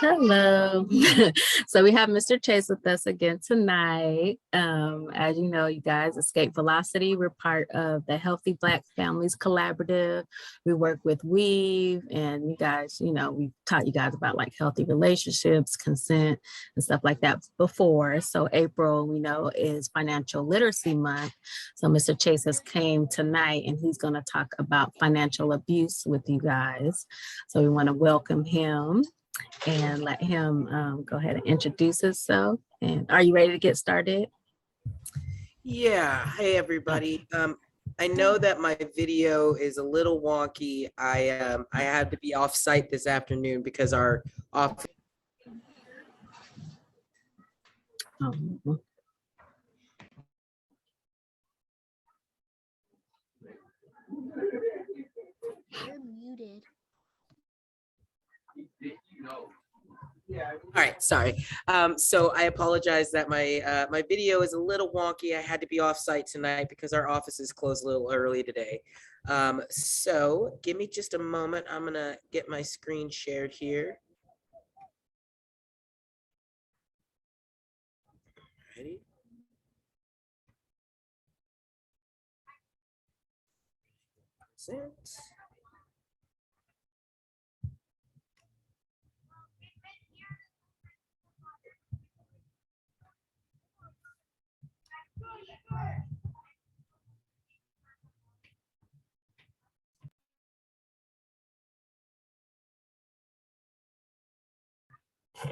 Hello. So we have Mr. Chase with us again tonight. As you know, you guys, Escape Velocity, we're part of the Healthy Black Families Collaborative. We work with Weave, and you guys, we taught you guys about like healthy relationships, consent, and stuff like that before. So April, we know, is Financial Literacy Month. So Mr. Chase has came tonight, and he's going to talk about financial abuse with you guys. So we want to welcome him and let him go ahead and introduce himself. And are you ready to get started? Yeah. Hey, everybody. I know that my video is a little wonky. I had to be off site this afternoon because our office. Um, You're muted. All right, sorry. So I apologize that my video is a little wonky. I had to be off site tonight because our office is closed a little early today. So give me just a moment. I'm gonna get my screen shared here. Ready? Present.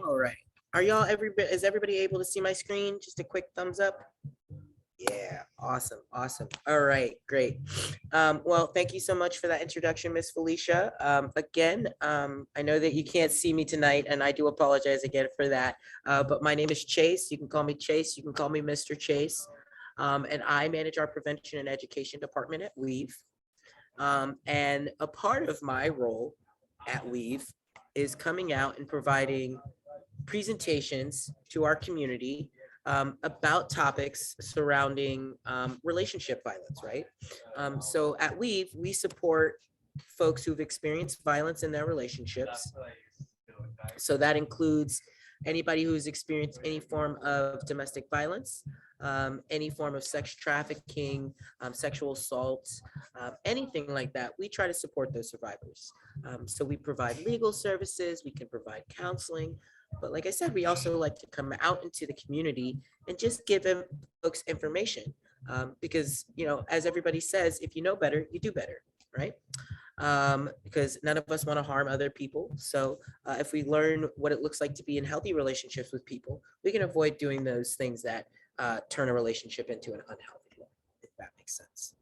All right. Is everybody able to see my screen? Just a quick thumbs up. Yeah, awesome. All right, great. Well, thank you so much for that introduction, Miss Felicia. Again, I know that you can't see me tonight, and I do apologize again for that. But my name is Chase. You can call me Chase. You can call me Mr. Chase. And I manage our prevention and education department at Weave. And a part of my role at Weave is coming out and providing presentations to our community about topics surrounding relationship violence, right? So at Weave, we support folks who've experienced violence in their relationships. So that includes anybody who's experienced any form of domestic violence, any form of sex trafficking, sexual assault, anything like that. We try to support those survivors. So we provide legal services, we can provide counseling, but like I said, we also like to come out into the community and just give folks information because, as everybody says, if you know better, you do better, right? Because none of us want to harm other people. So if we learn what it looks like to be in healthy relationships with people, we can avoid doing those things that turn a relationship into an unhealthy one, if that makes sense.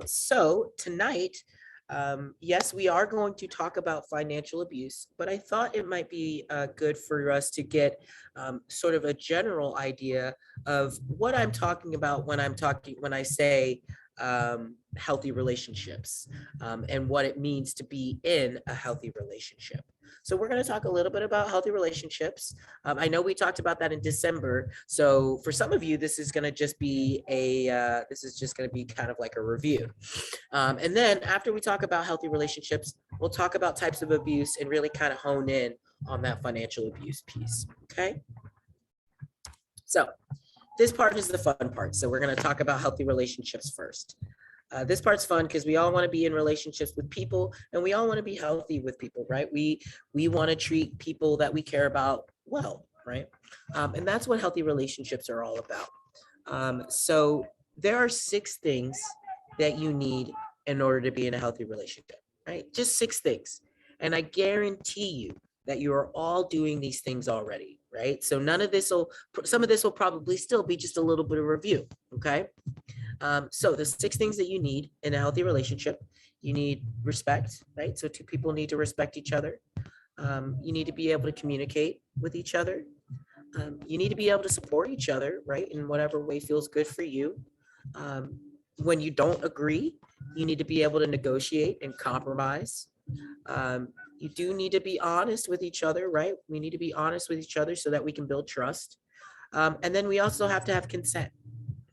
So tonight, yes, we are going to talk about financial abuse, but I thought it might be good for us to get sort of a general idea of what I'm talking about when I say healthy relationships and what it means to be in a healthy relationship. So we're going to talk a little bit about healthy relationships. I know we talked about that in December. So for some of you, this is going to just be kind of like a review. And then after we talk about healthy relationships, we'll talk about types of abuse and really kind of hone in on that financial abuse piece. Okay. So this part is the fun part. So we're going to talk about healthy relationships first. This part's fun because we all want to be in relationships with people and we all want to be healthy with people, right? We want to treat people that we care about well, right? And that's what healthy relationships are all about. So there are 6 things that you need in order to be in a healthy relationship, right? Just 6 things. And I guarantee you that you are all doing these things already, right? So some of this will probably still be just a little bit of review, okay? So the 6 things that you need in a healthy relationship: you need respect, right? So 2 people need to respect each other. You need to be able to communicate with each other. You need to be able to support each other, right? In whatever way feels good for you. When you don't agree, you need to be able to negotiate and compromise. You do need to be honest with each other, right? We need to be honest with each other so that we can build trust. And then we also have to have consent,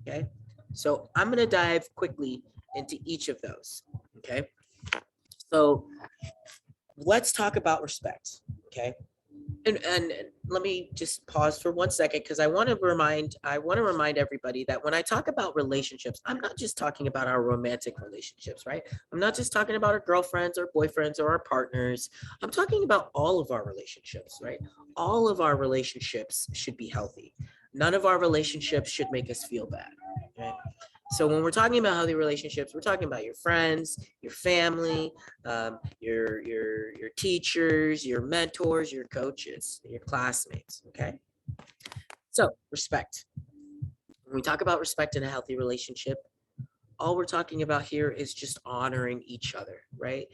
okay? So I'm going to dive quickly into each of those, okay? So let's talk about respect, okay? And let me just pause for 1 second because I want to remind everybody that when I talk about relationships, I'm not just talking about our romantic relationships, right? I'm not just talking about our girlfriends or boyfriends or our partners. I'm talking about all of our relationships, right? All of our relationships should be healthy. None of our relationships should make us feel bad, right? So when we're talking about healthy relationships, we're talking about your friends, your family, your teachers, your mentors, your coaches, your classmates. Okay. So respect. When we talk about respect in a healthy relationship, all we're talking about here is just honoring each other, right?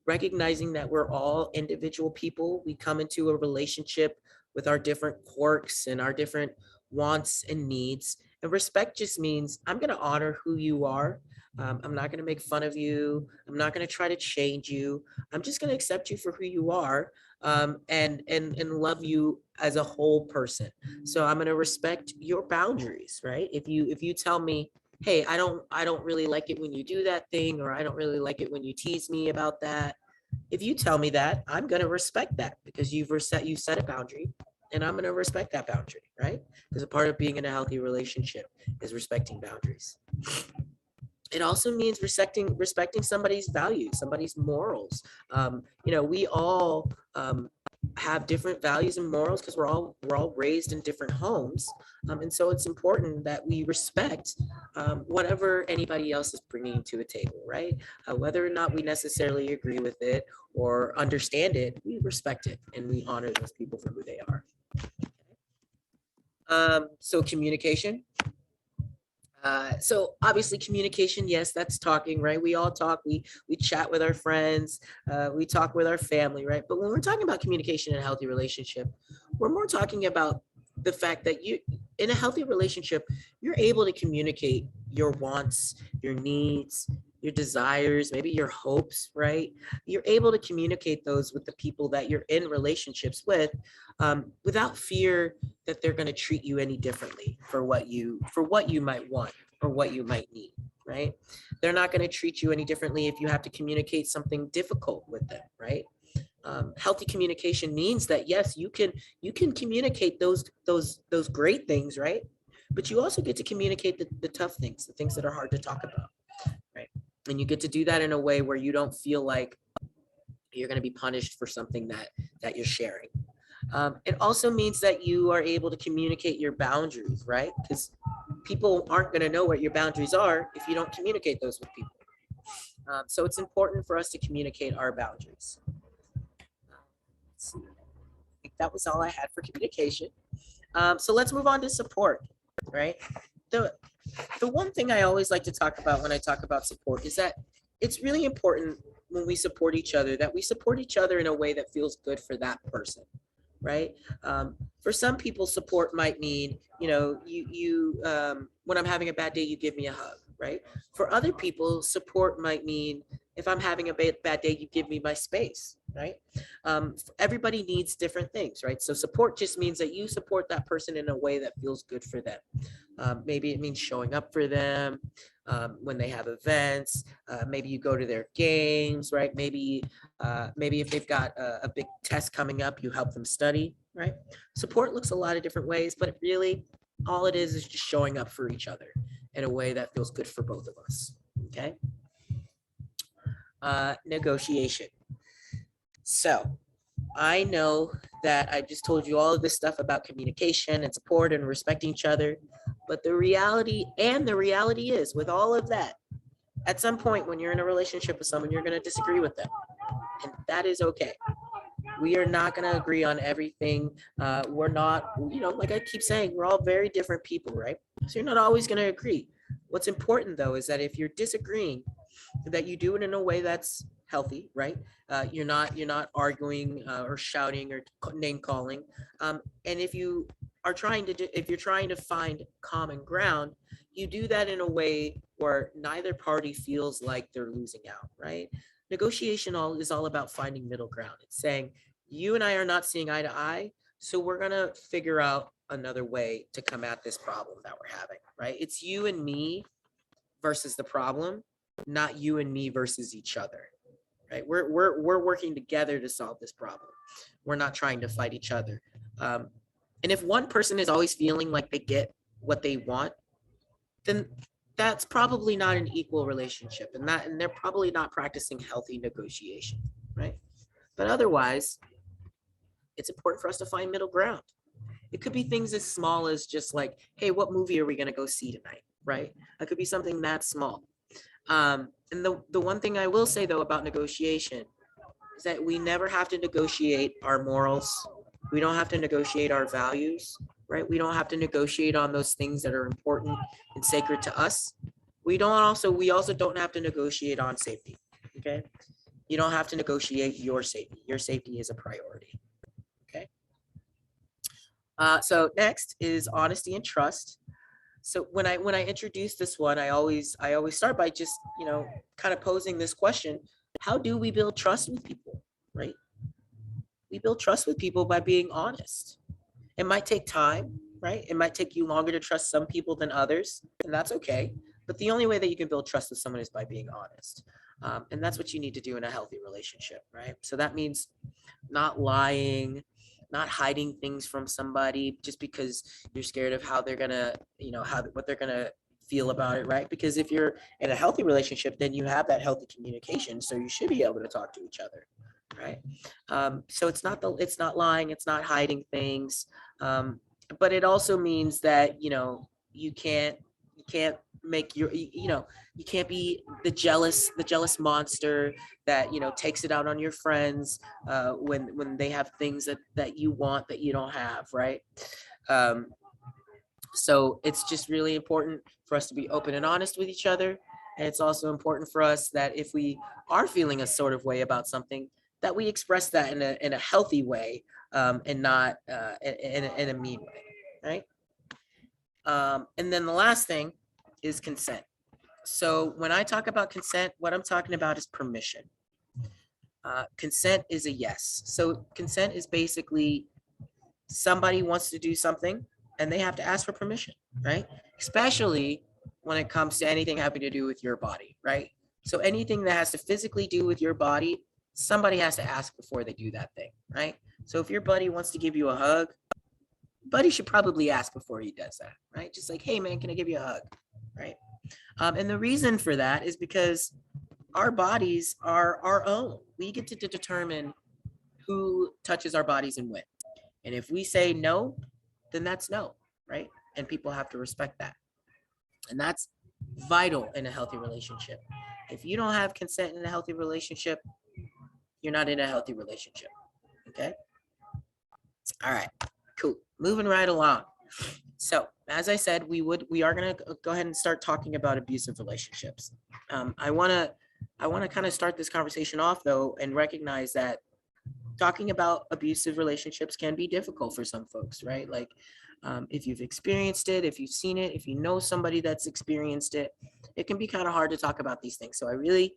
Recognizing that we're all individual people. We come into a relationship with our different quirks and our different wants and needs. And respect just means I'm going to honor who you are. I'm not going to make fun of you. I'm not going to try to change you. I'm just going to accept you for who you are, and love you as a whole person. So I'm going to respect your boundaries, right? If you tell me, hey, I don't really like it when you do that thing, or I don't really like it when you tease me about that. If you tell me that, I'm going to respect that because you set a boundary, and I'm going to respect that boundary, right? Because a part of being in a healthy relationship is respecting boundaries. It also means respecting somebody's values, somebody's morals. We all have different values and morals because we're all raised in different homes, and so it's important that we respect whatever anybody else is bringing to the table, right? Whether or not we necessarily agree with it or understand it, we respect it and we honor those people for who they are. So communication. So obviously communication, yes, that's talking, right? We all talk, we chat with our friends, we talk with our family, right? But when we're talking about communication in a healthy relationship, we're more talking about the fact that you, in a healthy relationship, you're able to communicate your wants, your needs, your desires, maybe your hopes, right? You're able to communicate those with the people that you're in relationships with, without fear that they're going to treat you any differently for what you might want or what you might need, right? They're not going to treat you any differently if you have to communicate something difficult with them, right? Healthy communication means that yes, you can communicate those great things, right? But you also get to communicate the tough things, the things that are hard to talk about, right? And you get to do that in a way where you don't feel like you're going to be punished for something that you're sharing. It also means that you are able to communicate your boundaries, right? Because people aren't going to know what your boundaries are if you don't communicate those with people. So it's important for us to communicate our boundaries. Let's see. I think that was all I had for communication. So let's move on to support, right? The the one thing I always like to talk about when I talk about support is that it's really important when we support each other that we support each other in a way that feels good for that person, right? For some people, support might mean, when I'm having a bad day, you give me a hug, right? For other people, support might mean if I'm having a bad day, you give me my space, right? Everybody needs different things, right? So support just means that you support that person in a way that feels good for them. Maybe it means showing up for them when they have events. Maybe you go to their games, right? Maybe if they've got a big test coming up, you help them study, right? Support looks a lot of different ways, but really all it is just showing up for each other in a way that feels good for both of us, okay? Negotiation. So I know that I just told you all of this stuff about communication and support and respecting each other, but the reality is with all of that, at some point when you're in a relationship with someone, you're going to disagree with them, and that is okay. We are not going to agree on everything. We're not, like I keep saying, we're all very different people, right? So you're not always going to agree. What's important though is that if you're disagreeing, that you do it in a way that's healthy, right? You're not arguing or shouting or name calling. And if you're trying to find common ground, you do that in a way where neither party feels like they're losing out, right? Negotiation is all about finding middle ground. It's saying you and I are not seeing eye to eye, so we're gonna figure out another way to come at this problem that we're having, right? It's you and me versus the problem, not you and me versus each other, right? We're working together to solve this problem. We're not trying to fight each other. And if one person is always feeling like they get what they want, then that's probably not an equal relationship, and they're probably not practicing healthy negotiation, right? But otherwise, it's important for us to find middle ground. It could be things as small as just like, hey, what movie are we going to go see tonight, right? It could be something that small. And the one thing I will say though about negotiation is that we never have to negotiate our morals. We don't have to negotiate our values, right? We don't have to negotiate on those things that are important and sacred to us. We also don't have to negotiate on safety. Okay. You don't have to negotiate your safety. Your safety is a priority. Okay. So next is honesty and trust. So when I introduce this one, I always start by just, kind of posing this question: how do we build trust with people, right? We build trust with people by being honest. It might take time, right? It might take you longer to trust some people than others, and that's okay. But the only way that you can build trust with someone is by being honest. And that's what you need to do in a healthy relationship, right? So that means not lying, not hiding things from somebody just because you're scared of how they're gonna, what they're gonna feel about it, right? Because if you're in a healthy relationship, then you have that healthy communication, so you should be able to talk to each other, right? So it's not lying, it's not hiding things, but it also means that you can't make you can't be the jealous monster that takes it out on your friends when they have things that you want that you don't have, right? So it's just really important for us to be open and honest with each other. And it's also important for us that if we are feeling a sort of way about something, that we express that in a healthy way, and not in a mean way, right? And then the last thing is consent. So when I talk about consent, what I'm talking about is permission. Consent is a yes. So consent is basically somebody wants to do something and they have to ask for permission, right? Especially when it comes to anything having to do with your body, right? So anything that has to physically do with your body, somebody has to ask before they do that thing, right? So if your buddy wants to give you a hug, buddy should probably ask before he does that, right? Just like, hey man, can I give you a hug, right? And the reason for that is because our bodies are our own. We get to determine who touches our bodies and when. And if we say no, then that's no, right? And people have to respect that. And that's vital in a healthy relationship. If you don't have consent in a healthy relationship, you're not in a healthy relationship. Okay? All right, cool. Moving right along. So as I said, we are gonna go ahead and start talking about abusive relationships. I wanna kind of start this conversation off though and recognize that talking about abusive relationships can be difficult for some folks, right? Like if you've experienced it, if you've seen it, if you know somebody that's experienced it, it can be kind of hard to talk about these things. So I really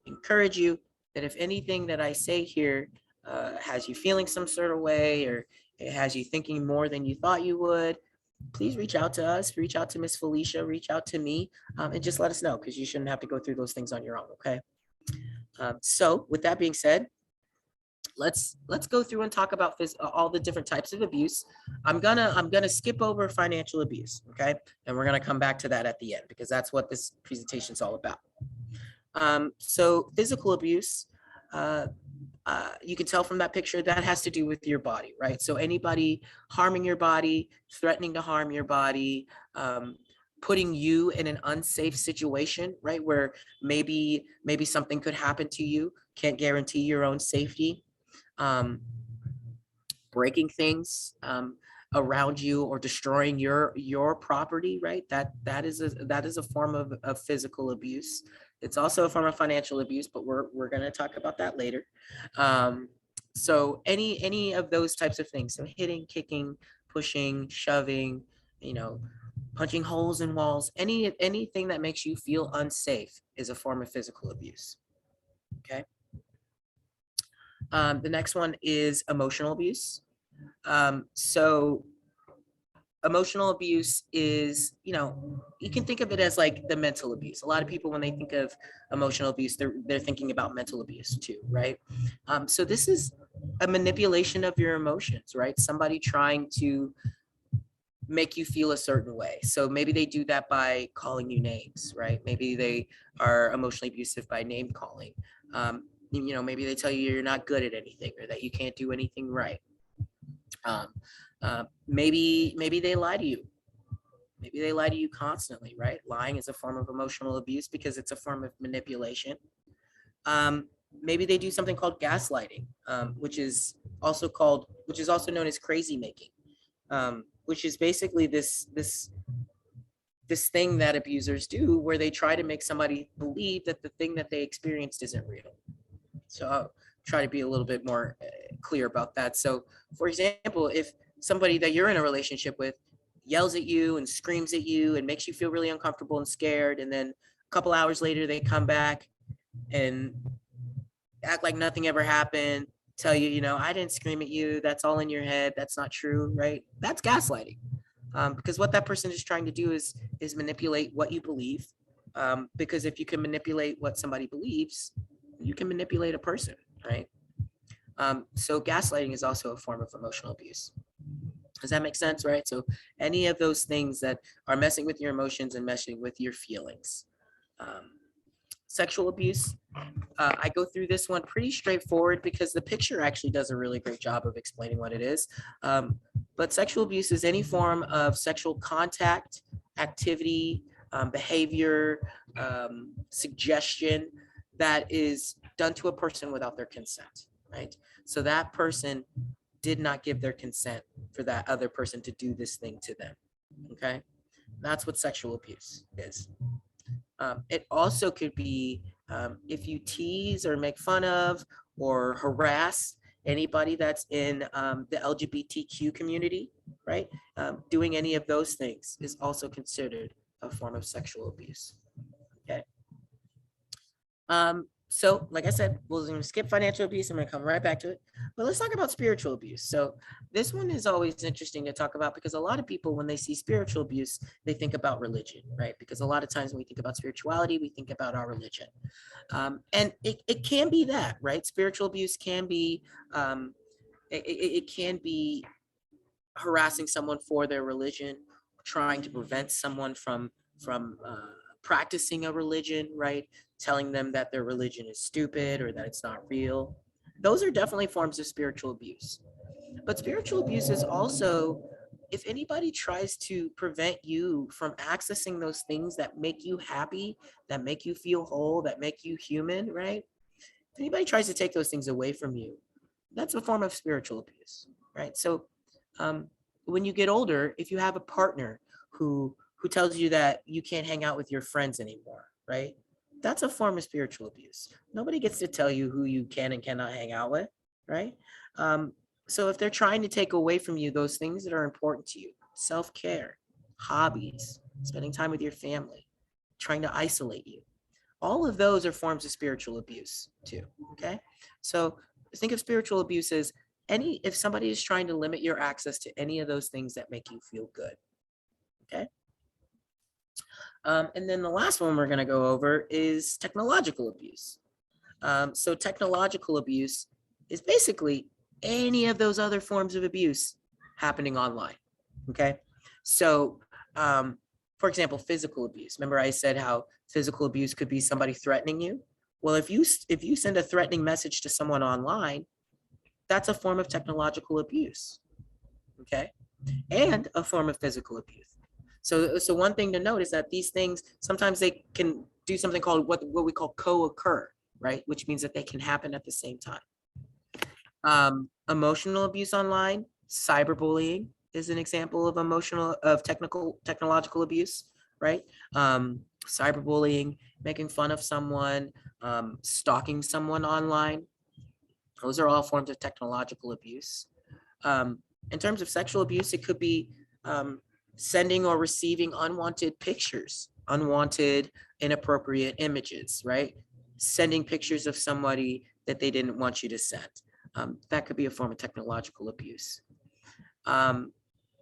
encourage you that if anything that I say here has you feeling some sort of way, or it has you thinking more than you thought you would, please reach out to us, reach out to Miss Felicia, reach out to me, and just let us know, because you shouldn't have to go through those things on your own, okay? So with that being said, let's go through and talk about all the different types of abuse. I'm gonna skip over financial abuse, okay? And we're gonna come back to that at the end, because that's what this presentation is all about. So physical abuse, you can tell from that picture that has to do with your body, right? So anybody harming your body, threatening to harm your body, putting you in an unsafe situation, right? Where maybe something could happen to you, can't guarantee your own safety. Breaking things around you or destroying your property, right? That is a form of physical abuse. It's also a form of financial abuse, but we're going to talk about that later. So any of those types of things, so hitting, kicking, pushing, shoving, punching holes in walls, anything that makes you feel unsafe is a form of physical abuse. Okay. The next one is emotional abuse. So emotional abuse is, you can think of it as like the mental abuse. A lot of people, when they think of emotional abuse, they're thinking about mental abuse too, right? So this is a manipulation of your emotions, right? Somebody trying to make you feel a certain way. So maybe they do that by calling you names, right? Maybe they are emotionally abusive by name calling. Maybe they tell you you're not good at anything or that you can't do anything right. Maybe they lie to you. Maybe they lie to you constantly, right? Lying is a form of emotional abuse because it's a form of manipulation. Maybe they do something called gaslighting, which is also known as crazy making, which is basically this thing that abusers do where they try to make somebody believe that the thing that they experienced isn't real. So I'll try to be a little bit more clear about that. So, for example, if somebody that you're in a relationship with yells at you and screams at you and makes you feel really uncomfortable and scared, and then a couple hours later they come back and act like nothing ever happened, tell you, I didn't scream at you, that's all in your head, that's not true, right? That's gaslighting. Because what that person is trying to do is manipulate what you believe. Because if you can manipulate what somebody believes, you can manipulate a person, right? So gaslighting is also a form of emotional abuse. Does that make sense, right? So any of those things that are messing with your emotions and messing with your feelings. Sexual abuse, I go through this one pretty straightforward because the picture actually does a really great job of explaining what it is. But sexual abuse is any form of sexual contact, activity, behavior, suggestion that is done to a person without their consent, right? So that person did not give their consent for that other person to do this thing to them, okay? That's what sexual abuse is. It also could be if you tease or make fun of or harass anybody that's in the LGBTQ community, right? Doing any of those things is also considered a form of sexual abuse, okay? So like I said, we're going to skip financial abuse. I'm going to come right back to it. But let's talk about spiritual abuse. So this one is always interesting to talk about because a lot of people, when they see spiritual abuse, they think about religion, right? Because a lot of times when we think about spirituality, we think about our religion. And it can be that, right? Spiritual abuse can be, it can be harassing someone for their religion, trying to prevent someone from practicing a religion, right? Telling them that their religion is stupid or that it's not real. Those are definitely forms of spiritual abuse. But spiritual abuse is also if anybody tries to prevent you from accessing those things that make you happy, that make you feel whole, that make you human, right? If anybody tries to take those things away from you, that's a form of spiritual abuse, right? So when you get older, if you have a partner who tells you that you can't hang out with your friends anymore, right? That's a form of spiritual abuse. Nobody gets to tell you who you can and cannot hang out with, right? So if they're trying to take away from you those things that are important to you, self-care, hobbies, spending time with your family, trying to isolate you, all of those are forms of spiritual abuse too, okay? So think of spiritual abuse as if somebody is trying to limit your access to any of those things that make you feel good, okay? And then the last one we're going to go over is technological abuse. So technological abuse is basically any of those other forms of abuse happening online, okay? So for example, physical abuse. Remember I said how physical abuse could be somebody threatening you? Well, if you send a threatening message to someone online, that's a form of technological abuse, okay? And a form of physical abuse. So one thing to note is that these things, sometimes they can do something called what we call co-occur, right? Which means that they can happen at the same time. Emotional abuse online, cyberbullying is an example of technological abuse, right? Cyberbullying, making fun of someone, stalking someone online. Those are all forms of technological abuse. In terms of sexual abuse, it could be sending or receiving unwanted pictures, unwanted, inappropriate images, right? Sending pictures of somebody that they didn't want you to send. That could be a form of technological abuse.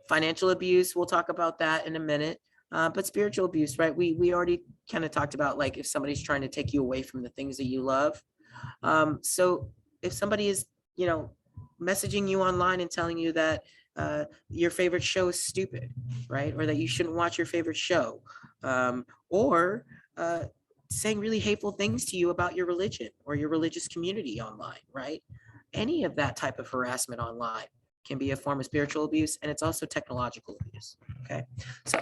Financial abuse, we'll talk about that in a minute. But spiritual abuse, right? We already kind of talked about like if somebody's trying to take you away from the things that you love. So if somebody is, messaging you online and telling you that your favorite show is stupid, right? Or that you shouldn't watch your favorite show, or saying really hateful things to you about your religion or your religious community online, right? Any of that type of harassment online can be a form of spiritual abuse, and it's also technological abuse. Okay, so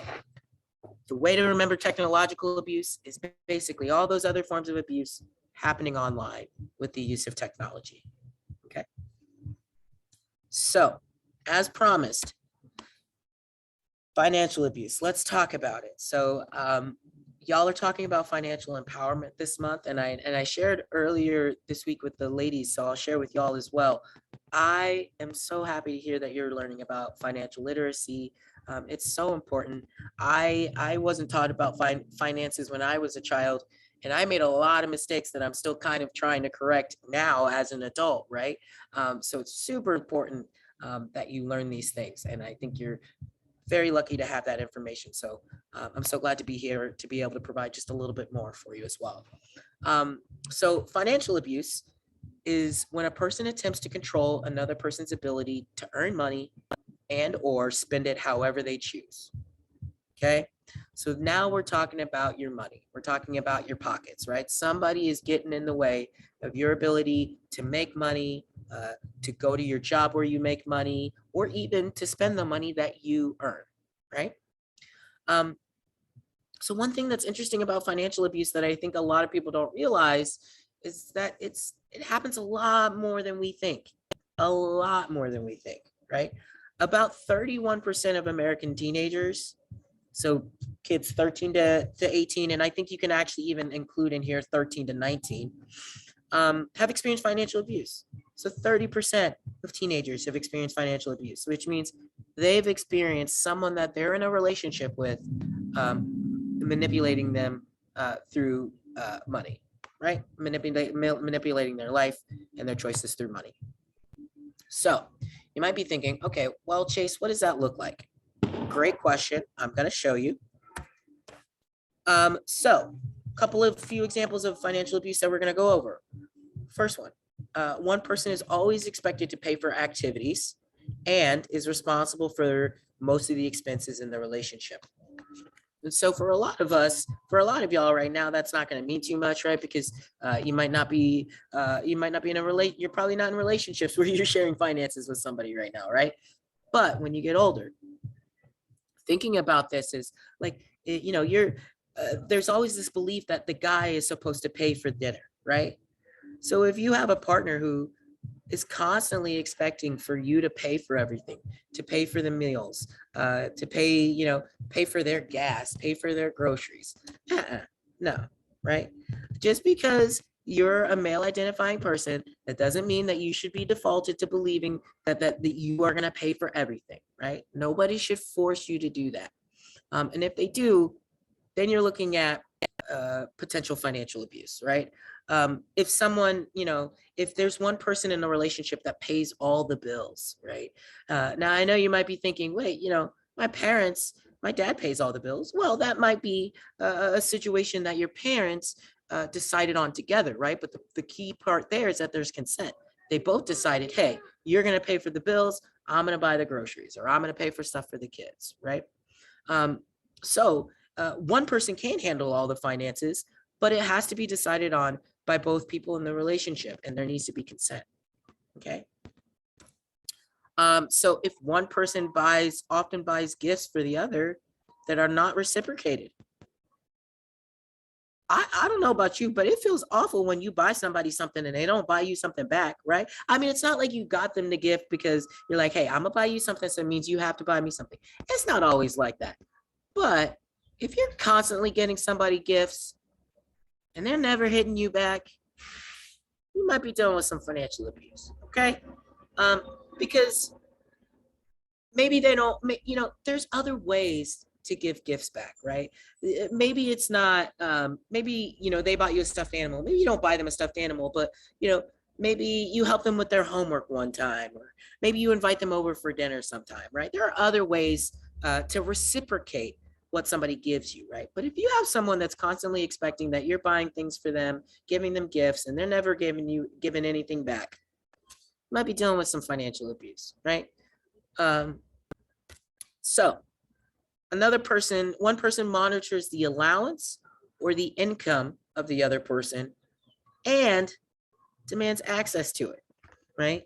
the way to remember technological abuse is basically all those other forms of abuse happening online with the use of technology. Okay, so as promised, financial abuse, let's talk about it. So y'all are talking about financial empowerment this month, and I shared earlier this week with the ladies, so I'll share with y'all as well. I am so happy to hear that you're learning about financial literacy. It's so important. I wasn't taught about finances when I was a child, and I made a lot of mistakes that I'm still kind of trying to correct now as an adult, right? So it's super important that you learn these things, and I think you're very lucky to have that information. So I'm so glad to be here to be able to provide just a little bit more for you as well. So financial abuse is when a person attempts to control another person's ability to earn money and or spend it however they choose. Okay, so now we're talking about your money. We're talking about your pockets, right? Somebody is getting in the way of your ability to make money, to go to your job where you make money, or even to spend the money that you earn, right? So one thing that's interesting about financial abuse that I think a lot of people don't realize is that it happens a lot more than we think, right? About 31% of American teenagers, so kids 13 to 18, and I think you can actually even include in here 13 to 19, have experienced financial abuse. So 30% of teenagers have experienced financial abuse, which means they've experienced someone that they're in a relationship with manipulating them through money, right? Manipulating their life and their choices through money. So you might be thinking, okay, well, Chase, what does that look like? Great question. I'm going to show you. So a few examples of financial abuse that we're going to go over. First one person is always expected to pay for activities and is responsible for most of the expenses in the relationship. And so for a lot of y'all right now, that's not going to mean too much, right? Because you might not be in you're probably not in relationships where you're sharing finances with somebody right now, right? But when you get older, thinking about this is like, there's always this belief that the guy is supposed to pay for dinner, right? So if you have a partner who is constantly expecting for you to pay for everything, to pay for the meals, to pay for their gas, pay for their groceries, no, right? Just because you're a male identifying person, that doesn't mean that you should be defaulted to believing that you are going to pay for everything, right? Nobody should force you to do that. And if they do, then you're looking at potential financial abuse, right? If someone, if there's one person in a relationship that pays all the bills, right? Now I know you might be thinking, wait, my dad pays all the bills. Well, that might be a situation that your parents decided on together, right? But the key part there is that there's consent. They both decided, hey, you're going to pay for the bills, I'm going to buy the groceries, or I'm going to pay for stuff for the kids, right? So one person can handle all the finances, but it has to be decided on by both people in the relationship, and there needs to be consent, okay? So if one person often buys gifts for the other that are not reciprocated, I don't know about you, but it feels awful when you buy somebody something and they don't buy you something back, right? I mean, it's not like you got them the gift because you're like, hey, I'm gonna buy you something, so it means you have to buy me something. It's not always like that. But if you're constantly getting somebody gifts and they're never hitting you back, you might be dealing with some financial abuse, okay? Because maybe they don't, there's other ways to give gifts back, right? Maybe it's not, maybe, they bought you a stuffed animal. Maybe you don't buy them a stuffed animal, but, maybe you help them with their homework one time, or maybe you invite them over for dinner sometime, right? There are other ways to reciprocate what somebody gives you, right? But if you have someone that's constantly expecting that you're buying things for them, giving them gifts, and they're never giving anything back, you might be dealing with some financial abuse, right? So one person monitors the allowance or the income of the other person and demands access to it, right?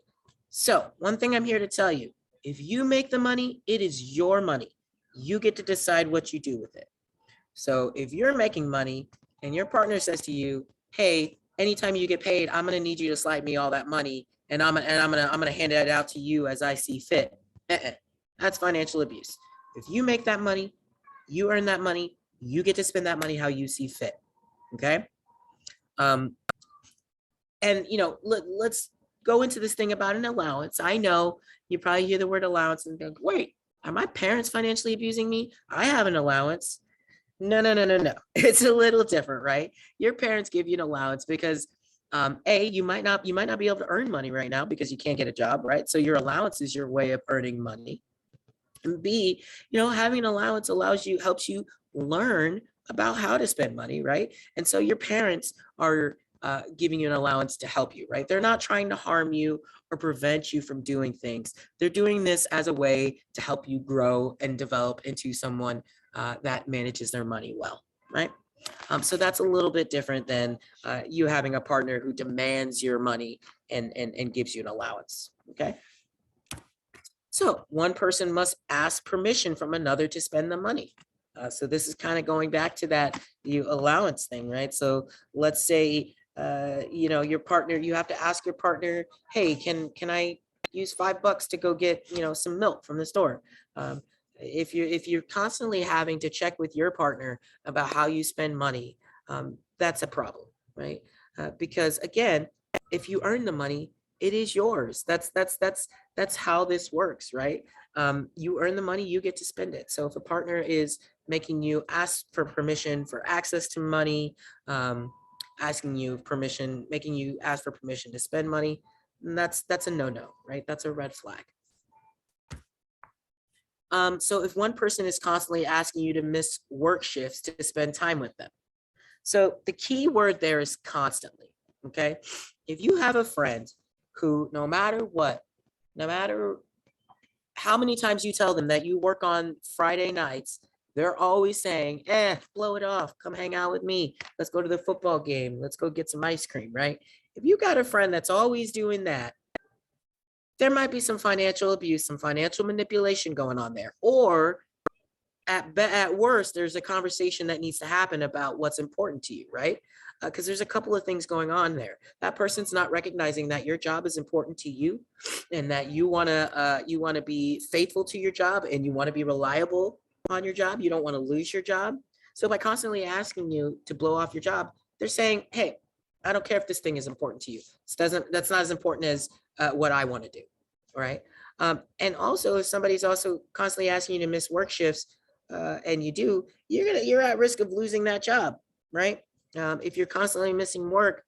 So one thing I'm here to tell you, if you make the money, it is your money. You get to decide what you do with it. So if you're making money and your partner says to you, hey, anytime you get paid, I'm gonna need you to slide me all that money, and I'm gonna hand it out to you as I see fit. That's financial abuse. If you make that money, you earn that money, you get to spend that money how you see fit. Okay. And let's go into this thing about an allowance. I know you probably hear the word allowance and think, wait, are my parents financially abusing me? I have an allowance. No. It's a little different, right? Your parents give you an allowance because A, you might not be able to earn money right now because you can't get a job, right? So your allowance is your way of earning money. And B, having an allowance helps you learn about how to spend money, right? And so your parents are giving you an allowance to help you, right? They're not trying to harm you or prevent you from doing things. They're doing this as a way to help you grow and develop into someone that manages their money well, right? So that's a little bit different than you having a partner who demands your money and gives you an allowance, okay? So one person must ask permission from another to spend the money. So this is kind of going back to that allowance thing, right? So let's say, your partner, you have to ask your partner, hey, can I use $5 to go get, some milk from the store? If you're constantly having to check with your partner about how you spend money, that's a problem, right? Because again, if you earn the money, it is yours. That's how this works, right? You earn the money, you get to spend it. So if a partner is making you ask for permission for access to money, making you ask for permission to spend money, that's a no-no, right? That's a red flag. So if one person is constantly asking you to miss work shifts to spend time with them. So the key word there is constantly, okay? If you have a friend who, no matter how many times you tell them that you work on Friday nights, they're always saying, blow it off, come hang out with me. Let's go to the football game. Let's go get some ice cream, right? If you got a friend that's always doing that, there might be some financial abuse, some financial manipulation going on there. Or at worst, there's a conversation that needs to happen about what's important to you, right? Because there's a couple of things going on there. That person's not recognizing that your job is important to you, and that you wanna be faithful to your job, and you want to be reliable on your job. You don't want to lose your job. So by constantly asking you to blow off your job, they're saying, hey, I don't care if this thing is important to you. That's not as important as what I want to do, all right? And also, if somebody's also constantly asking you to miss work shifts, and you do, you're at risk of losing that job, right? If you're constantly missing work,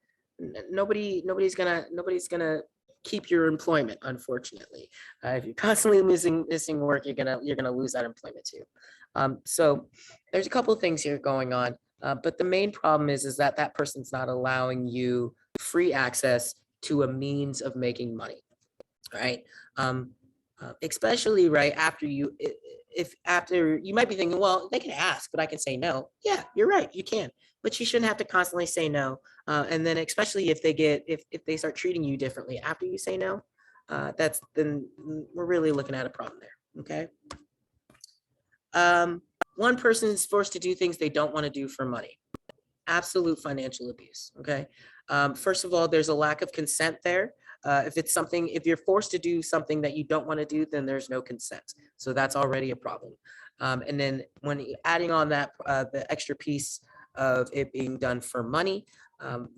nobody's gonna keep your employment, unfortunately. If you're constantly missing work, you're gonna lose that employment too. So there's a couple of things here going on, but the main problem is that that person's not allowing you free access to a means of making money, right? Especially right after you might be thinking, well, they can ask, but I can say no. Yeah, you're right, you can, but you shouldn't have to constantly say no. And then especially if they start treating you differently after you say no, then we're really looking at a problem there. Okay. One person is forced to do things they don't want to do for money. Absolute financial abuse. Okay. First of all, there's a lack of consent there. If you're forced to do something that you don't want to do, then there's no consent. So that's already a problem. And then when adding on that, the extra piece of it being done for money,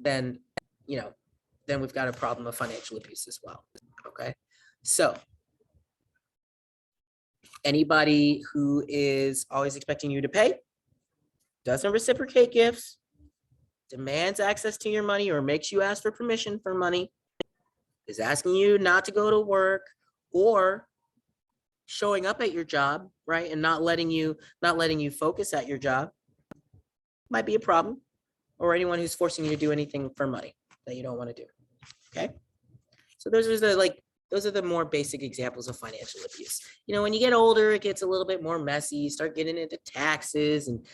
then we've got a problem of financial abuse as well. Okay. So anybody who is always expecting you to pay, doesn't reciprocate gifts, demands access to your money, or makes you ask for permission for money, is asking you not to go to work or showing up at your job, right? And not letting you focus at your job might be a problem. Or anyone who's forcing you to do anything for money that you don't want to do. Okay. So those are the more basic examples of financial abuse. You know, when you get older, it gets a little bit more messy. You start getting into taxes and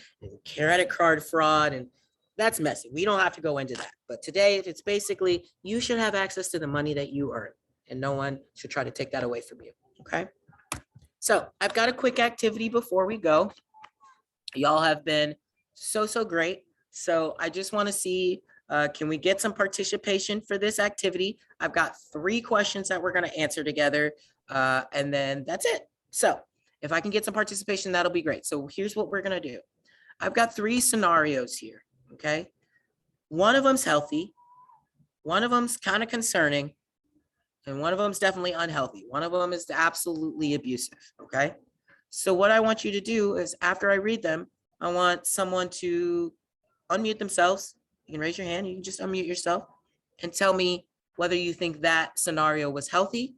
credit card fraud, and that's messy. We don't have to go into that. But today, it's basically you should have access to the money that you earn, and no one should try to take that away from you. Okay. So I've got a quick activity before we go. Y'all have been so great. So I just want to see, can we get some participation for this activity? I've got 3 questions that we're going to answer together, and then that's it. So if I can get some participation, that'll be great. So here's what we're going to do. I've got 3 scenarios here, okay? One of them's healthy, one of them's kind of concerning, and one of them's definitely unhealthy. One of them is absolutely abusive, okay? So what I want you to do is after I read them, I want someone to unmute themselves. You can raise your hand. You can just unmute yourself and tell me whether you think that scenario was healthy,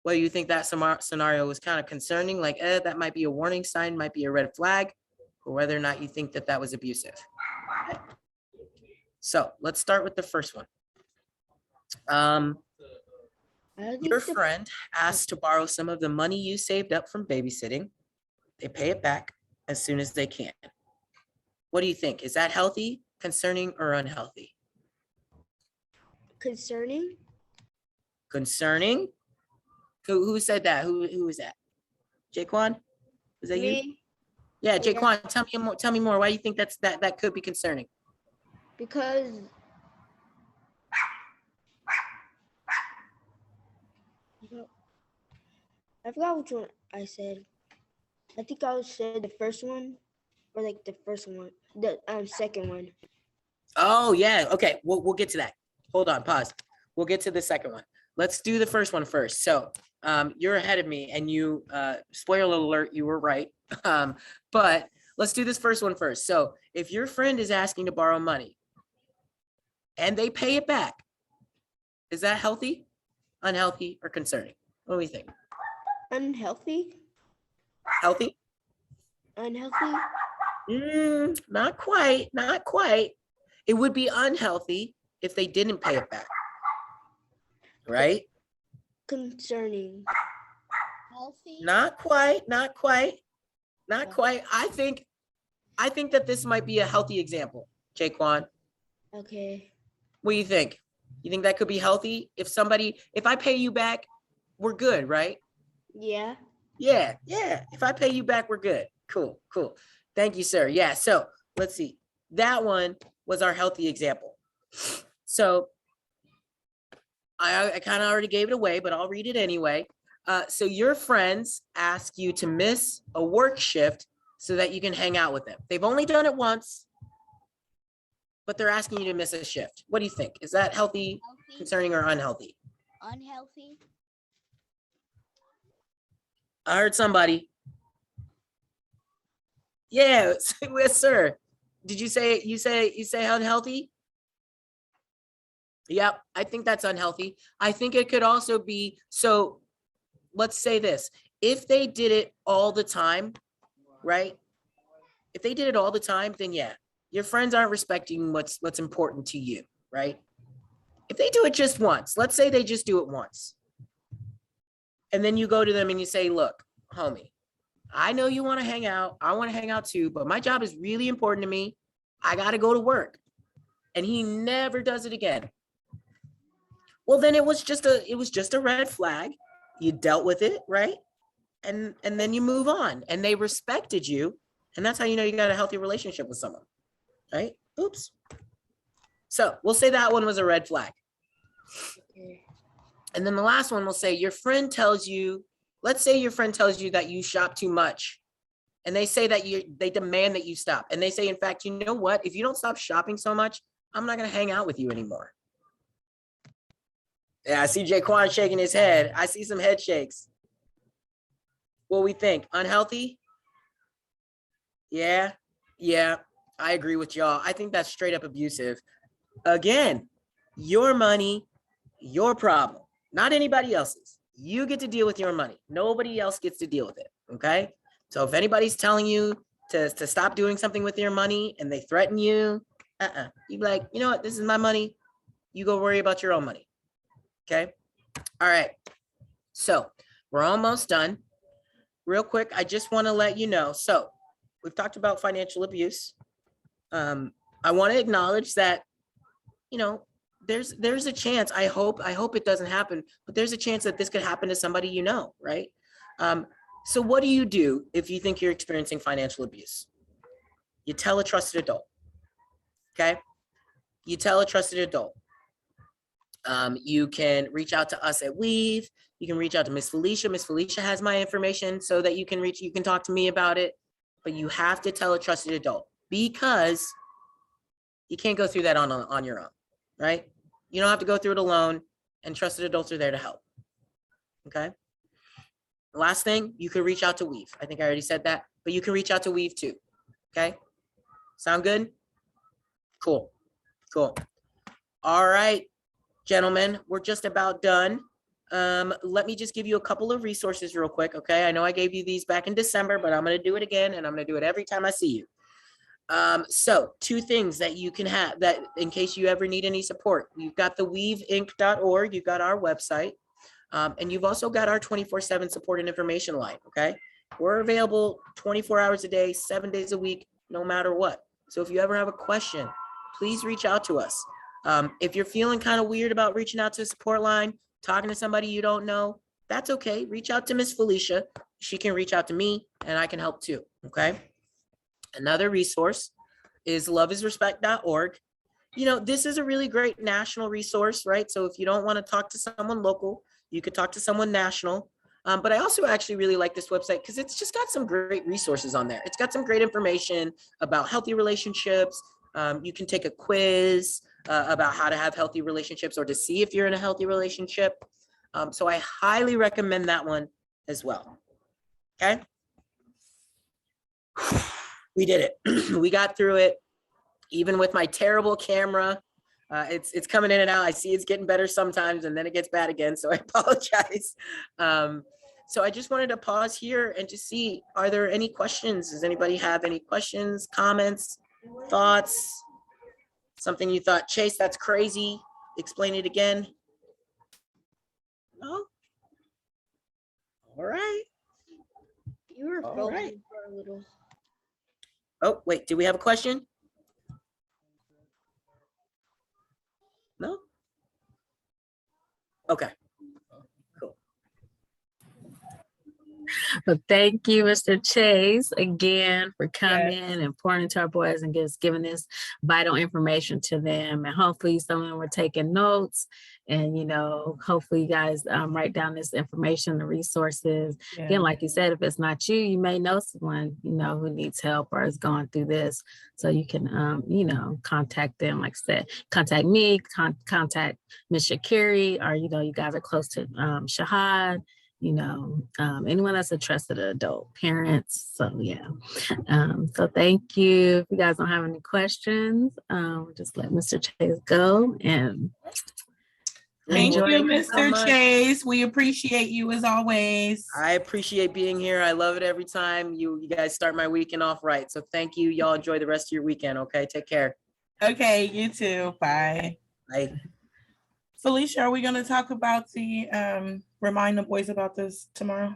whether you think that scenario was kind of concerning, like, that might be a warning sign, might be a red flag, or whether or not you think that that was abusive. Okay. So let's start with the first one. Your friend asked to borrow some of the money you saved up from babysitting. They pay it back as soon as they can. What do you think? Is that healthy, concerning, or unhealthy? Concerning? Concerning? Who said that? Who was that? Jaquan? Was that you? Me? Yeah, Yeah. Jaquan, tell me more. Why do you think that could be concerning? Because I forgot which one I said. I think I said the first one, or like the first one, the second one. Oh yeah. Okay. We'll get to that. Hold on. Pause. We'll get to the second one. Let's do the first one first. So you're ahead of me, and you spoiler alert, you were right. But let's do this first one first. So if your friend is asking to borrow money and they pay it back, is that healthy, unhealthy, or concerning? What do we think? Unhealthy? Healthy? Unhealthy? Not quite. Not quite. It would be unhealthy if they didn't pay it back. Right? Concerning. Healthy? Not quite. Not quite. Not quite. I think that this might be a healthy example, Jaquan. Okay. What do you think? You think that could be healthy? If I pay you back, we're good, right? Yeah. Yeah. If I pay you back, we're good. Cool. Thank you, sir. Yeah. So let's see. That one was our healthy example. So I kind of already gave it away, but I'll read it anyway. So your friends ask you to miss a work shift so that you can hang out with them. They've only done it once, but they're asking you to miss a shift. What do you think? Is that healthy, concerning, or unhealthy? Unhealthy? I heard somebody. Yeah, yes, sir. Did you say unhealthy? Yep, I think that's unhealthy. I think it could also be, so let's say this. If they did it all the time, right? If they did it all the time, then yeah, your friends aren't respecting what's important to you, right? If they do it just once, let's say they just do it once. And then you go to them and you say, look, homie, I know you want to hang out. I want to hang out too, but my job is really important to me. I got to go to work. And he never does it again. Well, then it was just a red flag. You dealt with it, right? And then you move on, and they respected you. And that's how you know you got a healthy relationship with someone, right? Oops. So we'll say that one was a red flag. Okay. And then the last one will say your friend tells you, let's say your friend tells you that you shop too much, and they say that they demand that you stop. And they say, in fact, you know what? If you don't stop shopping so much, I'm not going to hang out with you anymore. Yeah, I see Jaquan shaking his head. I see some head shakes. What we think? Unhealthy? Yeah, I agree with y'all. I think that's straight up abusive. Again, your money, your problem, not anybody else's. You get to deal with your money. Nobody else gets to deal with it. Okay. So if anybody's telling you to stop doing something with your money and they threaten you, you be like, you know what? This is my money. You go worry about your own money. Okay. All right. So we're almost done. Real quick, I just want to let you know. So we've talked about financial abuse. I want to acknowledge that, you know, there's a chance. I hope it doesn't happen, but there's a chance that this could happen to somebody you know, right? So what do you do if you think you're experiencing financial abuse? You tell a trusted adult. Okay. You tell a trusted adult. You can reach out to us at Weave. You can reach out to Miss Felicia. Miss Felicia has my information so that you can talk to me about it. But you have to tell a trusted adult because you can't go through that on your own, right? You don't have to go through it alone, and trusted adults are there to help. Okay. The last thing, you can reach out to Weave. I think I already said that, but you can reach out to Weave too. Okay. Sound good? Cool. Cool. All right, gentlemen, we're just about done. Let me just give you a couple of resources real quick. Okay. I know I gave you these back in December, but I'm going to do it again, and I'm going to do it every time I see you. So 2 things that you can have that in case you ever need any support. You've got the weaveinc.org, you've got our website, and you've also got our 24/7 support and information line. Okay. We're available 24 hours a day, 7 days a week, no matter what. So if you ever have a question, please reach out to us. If you're feeling kind of weird about reaching out to a support line, talking to somebody you don't know, that's okay. Reach out to Miss Felicia. She can reach out to me and I can help too. Okay. Another resource is loveisrespect.org. You know, this is a really great national resource, right? So if you don't want to talk to someone local, you could talk to someone national. But I also actually really like this website because it's just got some great resources on there. It's got some great information about healthy relationships. You can take a quiz about how to have healthy relationships or to see if you're in a healthy relationship. So I highly recommend that one as well. Okay. We did it. We got through it. Even with my terrible camera, it's coming in and out. I see it's getting better sometimes and then it gets bad again. So I apologize. So I just wanted to pause here and just see, are there any questions? Does anybody have any questions, comments, thoughts? Something you thought, Chase, that's crazy. Explain it again. No? All right. You were All frozen right. for a little. Oh, wait, do we have a question? No? Okay. Well, thank you, Mr. Chase, again for coming and pouring into our boys and just giving this vital information to them. And hopefully some of them were taking notes. And, you know, hopefully you guys write down this information, the resources. Again, like you said, if it's not you, you may know someone, you know, who needs help or is going through this. So you can, you know, contact them, like I said, contact me, contact Ms. Shakiri, or, you know, you guys are close to Shahad. You know, anyone that's a trusted adult, parents. So yeah. So thank you. If you guys don't have any questions, just let Mr. Chase go and thank you, Mr. So Chase. We appreciate you as always. I appreciate being here. I love it every time you guys start my weekend off right. So thank you. Y'all enjoy the rest of your weekend. Okay, take care. Okay, you too. Bye. Bye. Felicia, are we going to talk about the remind the boys about this tomorrow?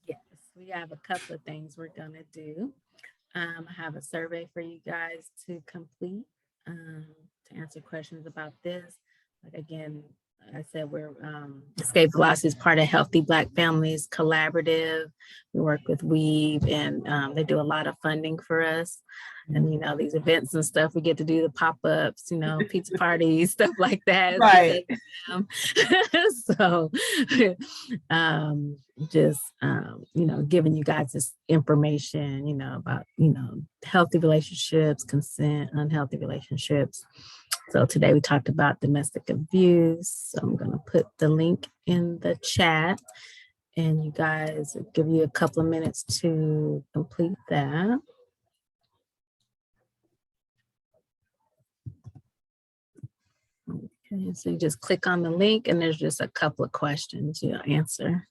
Yes, we have a couple of things we're going to do. I have a survey for you guys to complete to answer questions about this. Like again, I said, we're Escape Velocity is part of Healthy Black Families Collaborative. We work with Weave and they do a lot of funding for us. And, you know, these events and stuff, we get to do the pop-ups, you know, pizza parties, stuff like that. Right. So just, you know, giving you guys this information, you know, about, you know, healthy relationships, consent, unhealthy relationships. So today we talked about domestic abuse. So I'm going to put the link in the chat and you guys give you a couple of minutes to complete that. Okay, so you just click on the link and there's just a couple of questions you'll answer.